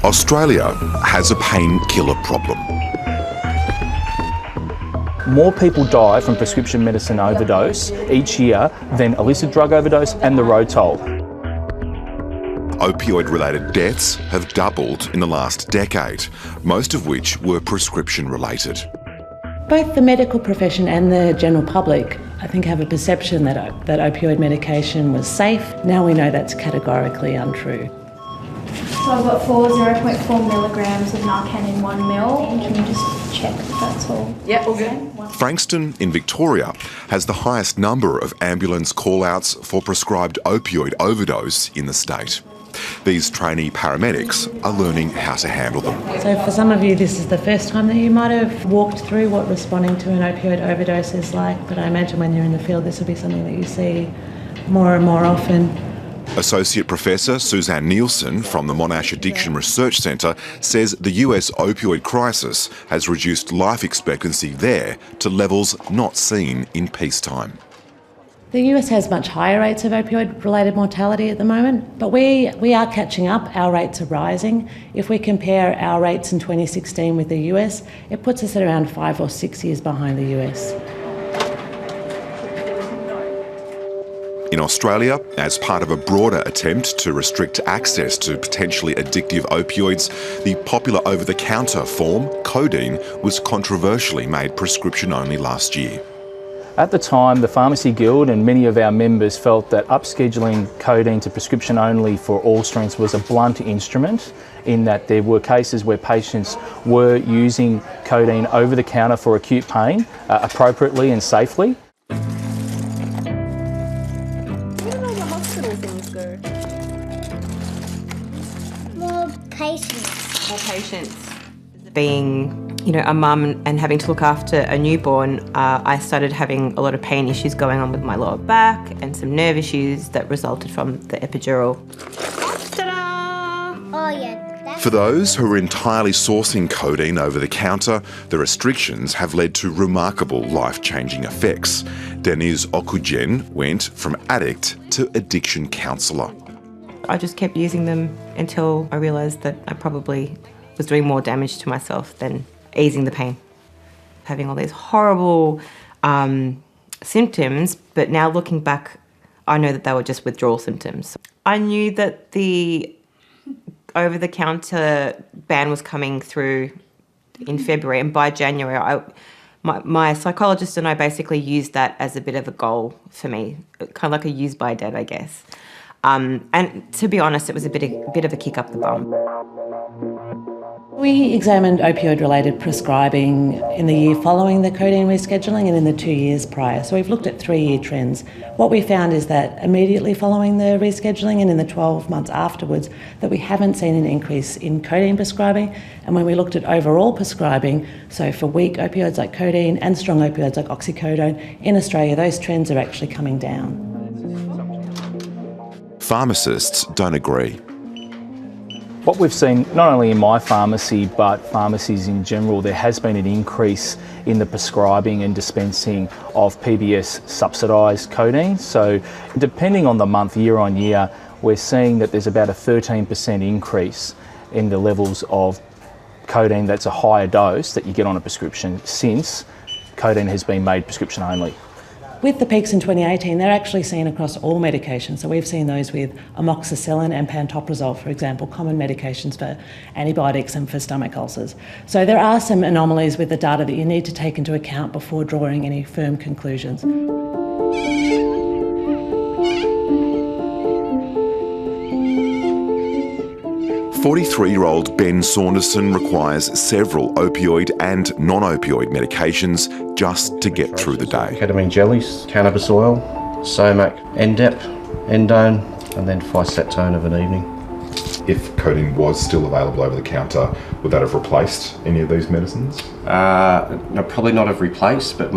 Australia has a painkiller problem. More people die from prescription medicine overdose each year than illicit drug overdose and the road toll. Opioid-related deaths have doubled in the last decade, most of which were prescription-related. Both the medical profession and the general public, I think, have a perception that opioid medication was safe. Now we know that's categorically untrue. So I've got 0.4 milligrams of Narcan in 1 ml. Can you just check if that's all? Yeah, all good. Frankston in Victoria has the highest number of ambulance call-outs for prescribed opioid overdose in the state. These trainee paramedics are learning how to handle them. So for some of you, this is the first time that you might have walked through what responding to an opioid overdose is like, but I imagine when you're in the field, this will be something that you see more and more often. Associate Professor Suzanne Nielsen from the Monash Addiction Research Centre says the US opioid crisis has reduced life expectancy there to levels not seen in peacetime. The US has much higher rates of opioid-related mortality at the moment, but we are catching up. Our rates are rising. If we compare our rates in 2016 with the US, it puts us at around 5 or 6 years behind the US. In Australia, as part of a broader attempt to restrict access to potentially addictive opioids, the popular over-the-counter form, codeine, was controversially made prescription-only last year. At the time, the Pharmacy Guild and many of our members felt that upscheduling codeine to prescription only for all strengths was a blunt instrument, in that there were cases where patients were using codeine over the counter for acute pain appropriately and safely. More patients. Being, a mum and having to look after a newborn, I started having a lot of pain issues going on with my lower back and some nerve issues that resulted from the epidural. Ta-da! Oh yeah. For those who are entirely sourcing codeine over the counter, the restrictions have led to remarkable life-changing effects. Denise Okujen went from addict to addiction counsellor. I just kept using them until I realised that I probably was doing more damage to myself than easing the pain. Having all these horrible symptoms, but now looking back, I know that they were just withdrawal symptoms. I knew that the over-the-counter ban was coming through in February, and by January, my psychologist and I basically used that as a bit of a goal for me, kind of like a use-by date, I guess. And to be honest, it was a bit of a kick up the bum. We examined opioid-related prescribing in the year following the codeine rescheduling and in the 2 years prior. So we've looked at 3-year trends. What we found is that immediately following the rescheduling and in the 12 months afterwards, that we haven't seen an increase in codeine prescribing. And when we looked at overall prescribing, so for weak opioids like codeine and strong opioids like oxycodone, in Australia those trends are actually coming down. Pharmacists don't agree. What we've seen, not only in my pharmacy, but pharmacies in general, there has been an increase in the prescribing and dispensing of PBS subsidised codeine. So depending on the month, year on year, we're seeing that there's about a 13% increase in the levels of codeine that's a higher dose that you get on a prescription since codeine has been made prescription only. With the peaks in 2018, they're actually seen across all medications. So we've seen those with amoxicillin and pantoprazole, for example, common medications for antibiotics and for stomach ulcers. So there are some anomalies with the data that you need to take into account before drawing any firm conclusions. 43-year-old Ben Saunderson requires several opioid and non-opioid medications just to get through the day. Ketamine jellies, cannabis oil, Somac, Endep, Endone, and then Ficetone of an evening. If codeine was still available over the counter, would that have replaced any of these medicines? No, probably not have replaced, but it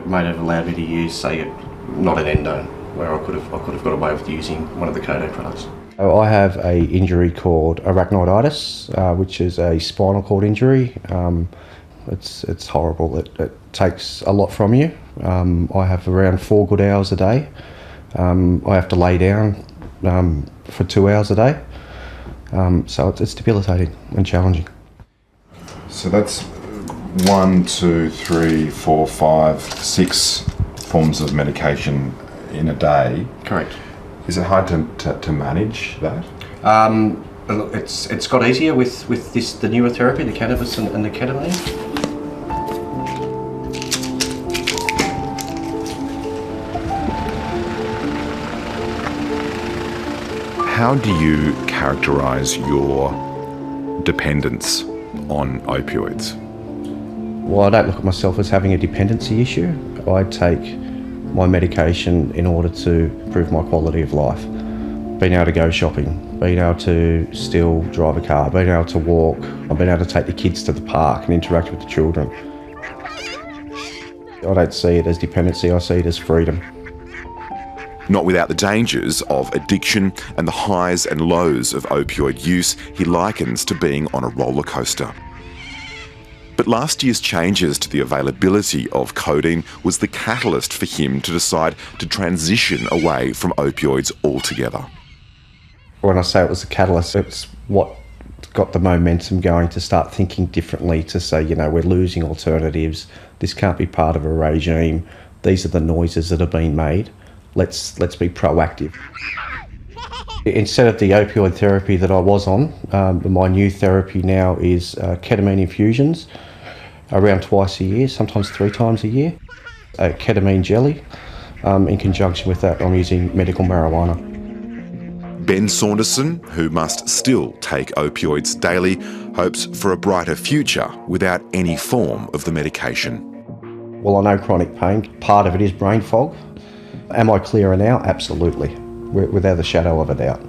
might have allowed me to use, say, not an Endone, where I could have got away with using one of the codeine products. I have a injury called arachnoiditis, which is a spinal cord injury. It's horrible. It takes a lot from you. I have around 4 good hours a day. I have to lay down for 2 hours a day. So it's debilitating and challenging. So that's 1, 2, 3, 4, 5, 6 forms of medication in a day. Correct. Is it hard to manage that? Look, it's got easier with the newer therapy, the cannabis and the ketamine. How do you characterise your dependence on opioids? Well, I don't look at myself as having a dependency issue. I take my medication in order to improve my quality of life. Being able to go shopping, being able to still drive a car, being able to walk, I've been able to take the kids to the park and interact with the children. I don't see it as dependency, I see it as freedom. Not without the dangers of addiction and the highs and lows of opioid use he likens to being on a roller coaster. But last year's changes to the availability of codeine was the catalyst for him to decide to transition away from opioids altogether. When I say it was the catalyst, it's what got the momentum going to start thinking differently, to say, you know, we're losing alternatives, this can't be part of a regime, these are the noises that are being made, let's be proactive. Instead of the opioid therapy that I was on, my new therapy now is ketamine infusions, around twice a year, sometimes 3 times a year. Ketamine jelly. In conjunction with that, I'm using medical marijuana. Ben Saunderson, who must still take opioids daily, hopes for a brighter future without any form of the medication. Well, I know chronic pain, part of it is brain fog. Am I clearer now? Absolutely, without a shadow of a doubt.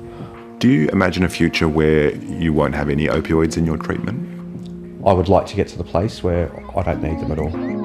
Do you imagine a future where you won't have any opioids in your treatment? I would like to get to the place where I don't need them at all.